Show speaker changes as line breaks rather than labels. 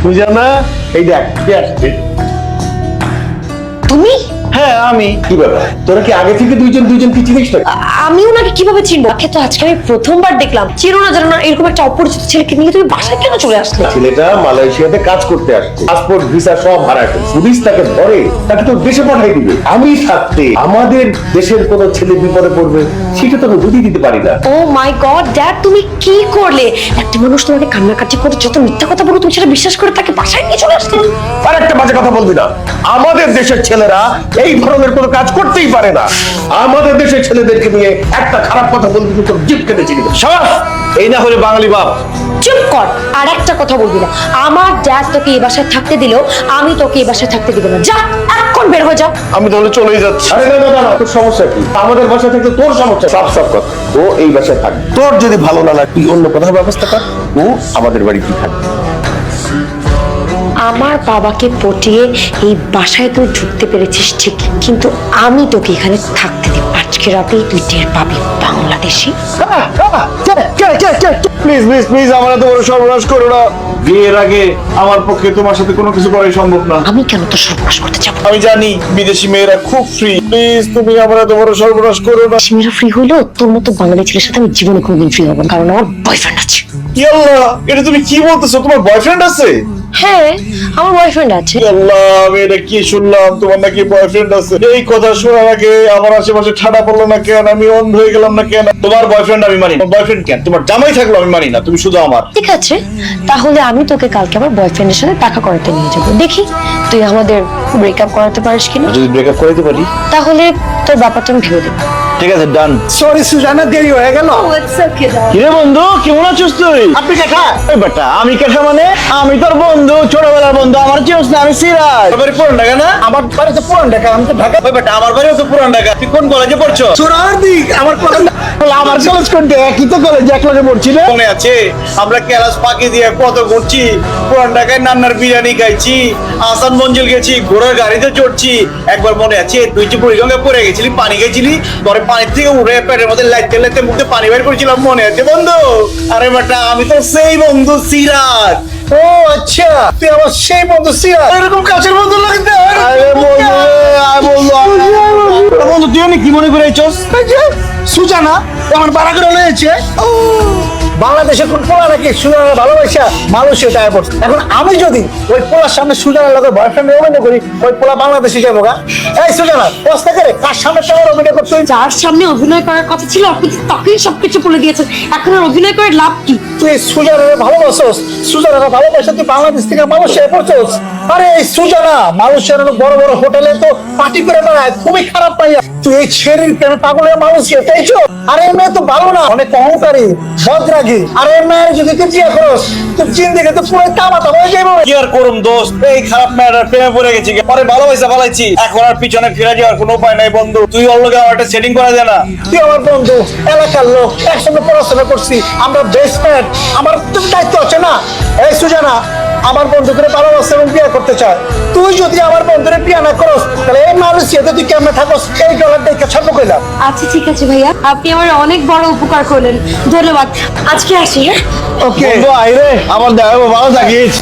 সুজানা, এই দেখ কে আসছে।
তুমি?
হ্যাঁ আমি। কি ব্যাপার, তোরা কি আগে থেকে দুইজন কি চিনিস না?
আমি ওনাকে কিভাবে চিনবো? ওকে তো আজকে আমি প্রথমবার দেখলাম। চিনো না জানো না এরকম একটা অপরিচিত ছেলেকে নিয়ে তুমি বাসায় কেন চলে আসলে?
ছেলেটা মালয়েশিয়াতে কাজ করতে আসছে, পাসপোর্ট ভিসা সব হারায় ফেলছে। পুলিশ তাকে ধরে, তাকে তো দেশে পাঠাই দিবে। আমি থাকতে আমাদের দেশের কোনো ছেলে বিপদে পড়বে সেটা তো আমি বুঝিয়ে দিতে পারি না।
ও মাই গড ড্যাড, তুমি কি করলে? একটা মানুষ তোমাকে কান্নাকাটি করে যত মিথ্যা কথা বলো তুমি সেটা বিশ্বাস করে তাকে বাসায় নিয়ে চলে আসলে।
আর একটা বাজে কথা বলবি না। আমাদের দেশের ছেলেরা এই ধরনের কোনো কাজ করতেই পারে না। আমাদের দেশের ছেলেদেরকে নিয়ে একটা খারাপ কথা বলবি তো তোর জিভ কেটে চিনি। সাবাস, এই না হলে বাঙালি বাপ।
চুপ কর, আর একটা কথা বলবি না। আমার ড্যাড তোকে এই বাসায় থাকতে দিলেও আমি তোকে এই বাসায় থাকতে দিব না। যা এখন বের হয়ে যা।
আমি তাহলে চলেই যাচ্ছি। আরে না, তোর সমস্যা কি? আমাদের বাসা থেকে তোর সমস্যা। সব কথা ও এই বাসায় থাকবে। তোর যদি ভালো না লাগে তুই অন্য কোথাও ব্যবস্থা কর, ও আমাদের বাড়িতেই থাকবে।
আমার বাবাকে পটিয়ে এই বাসায় তুই ঢুকতে পেরেছিস ঠিক, কিন্তু আমি তোকে এখানে থাকতে দিব। আজকে রাতেই তুই টের পাবি বাংলাদেশি।
প্লিজ আমার এত বড় সর্বনাশ করো না। বিয়ের আগে আমার পক্ষে তোমার সাথে কোনো কিছু করাই সম্ভব না।
আমি কেন তোর সর্বনাশ করতে যাবো?
আমি জানি বিদেশি মেয়েরা খুব ফ্রি। প্লিজ তুমি আমার এত বড় সর্বনাশ করো না।
মেয়েরা ফ্রি হইলো, তোর মতো বাঙালি ছেলের সাথে আমি জীবনে কোনোদিন ফ্রি হবো না, কারণ আমার বয়ফ্রেন্ড আছে।
ইয়াল্লাহ, এটা তুমি কি বলতেছো? তোমার বয়ফ্রেন্ড আছে?
হ্যাঁ, আমার বয়ফ্রেন্ড আছে।
আল্লাহ, আমি এটা কি শুনলাম? তোমার নাকি বয়ফ্রেন্ড আছে? এই কথা শোনার আগে আমার আশেপাশে ঠাডা পড়লো না কেন? আমি অন্ধ হয়ে গেলাম না কেন? তোমার বয়ফ্রেন্ড আমি মানি না। বয়ফ্রেন্ড কেন? তোমার জামাই থাকলো আমি মানি না। তুমি শুধু আমার।
ঠিক আছে, তাহলে আমি তোকে কালকে আমার বয়ফ্রেন্ডের সাথে দেখা করাতে নিয়ে যাবো। দেখি তুই আমাদের ব্রেকআপ করাতে পারিস কিনা।
যদি ব্রেকআপ করে দিতে পারি
তাহলে তোর ব্যাপারটা আমি ভেবে দেবো।
ঠিক আছে, ডান।
সরি সুজানা, দেরি হয়ে গেল।
কিরে বন্ধু, কেমন আছিস তুই?
আপনি কাকা?
ওই বেটা, আমি কেসা মানে? আমি তোর বন্ধু, ছোটবেলার বন্ধু। আমার চিনিস না? আমি সিরাজ। বাড়ি পুরান ঢাকা না?
আমার বাড়ি তো পুরান ঢাকা, আমি তো ঢাকা।
ওই বেটা, আমার বাড়িও তো পুরান ঢাকা। তুই কোন কলেজে পড়ছো?
চোরার দিক আমার কলেজ।
আমার কলেজ কোনটা? একই তো কলেজে, এক লগে পড়ছি না? মনে আছে আমরা ক্লাস ফাঁকি দিয়ে কত ঘুরছি। পুরান ঢাকায় নান্নার বিরিয়ানি খাইছি, আসান মঞ্জিল গেছি, ঘোড়ার গাড়িতে চড়ছি। একবার মনে আছে তুই যে বুড়িগঙ্গা পড়ে গেছিলি, পানি গেছিলি, পরে পানির থেকে উঠে পেটের মধ্যে লাইতে লাইতে মুখে পানি বের করেছিলাম, মনে আছে বন্ধু? আরে বেটা, আমি তো সেই বন্ধু সিরাজ।
ও আচ্ছা, তুই আমার সেই বন্ধু সিরাজ।
এরকম কাছের বন্ধু লাগতে? আরে বন্ধু, বন্ধু তুই আমি কি মনে করে আইছস?
সুজানা আমার বাড়া করে রয়েছে। বাংলাদেশের কোন পোলা নাকি সুজানার ভালোবাসা মালয়েশিয়া টাকা পড়ছে। এখন আমি যদি ওই পোলার সামনে সুজানার লোকের বয়ফ্রেন্ড অভিনয় করি, ওই পোলা বাংলাদেশে যাবো গা। এই সুজানা, প্রশ্ন করে কার সামনে তোমার অভিনয় করছো?
যার সামনে অভিনয় করার কথা ছিল আপনি তাকেই সবকিছু বলে দিয়েছেন। এখন আর অভিনয় করে লাভ কি?
তুই সুজানারে ভালোবাসোস, সুজানারে ভালোবাসা তুই বাংলাদেশ থেকে মালয়েশিয়ায় পড়ছোস। আরে এই সুজানা মালয়েশিয়ার বড় বড় হোটেলে তো পার্টি করে বেড়ায়, খুবই খারাপ পাইয়া। তুই এই ছেড়ির কেন পাগলের মালয়েশিয়া চাইছো? আরে এই মেয়ে তো ভালো না, অনেক অহংকারী, বদরাগী। আরে এই মেয়ের যদি তুই বিয়ে করস, তুই চিন দেখে তো পুরো তামাতা হয়ে যাবো।
কি আর করুম দোস্ত, এই খারাপ মেয়েটার প্রেমে পড়ে গেছি, পরে ভালোবাসা ভালাইছি। এখন আর পিছনে ফিরে যাওয়ার কোনো উপায় নাই বন্ধু। তুই ওর লগে আমার একটা সেটিং করা যায় না?
তুই আমার বন্ধু, এলাকার লোক, একসঙ্গে পড়াশোনা করছি, আমরা বেস্ট ফ্রেন্ড। আমার তো দায়িত্ব আছে না? এই সুজানা আমার বন্ধুকে ভালোবাসে এবং বিয়ে করতে চায়। তুই যদি আমার বন্ধুরে বিয়ে না করস, তাহলে এই মালয়েশিয়াতে তুই কেমনে থাকস? এই ডলার দেখে ছাড়বো কইলাম।
আচ্ছা ঠিক আছে ভাইয়া, আপনি আমার অনেক বড় উপকার করলেন, ধন্যবাদ। আজকে আসি। হ্যাঁ,
ওকে
বন্ধু আইরে, আমার দেখাবো, ভালো থাকিস।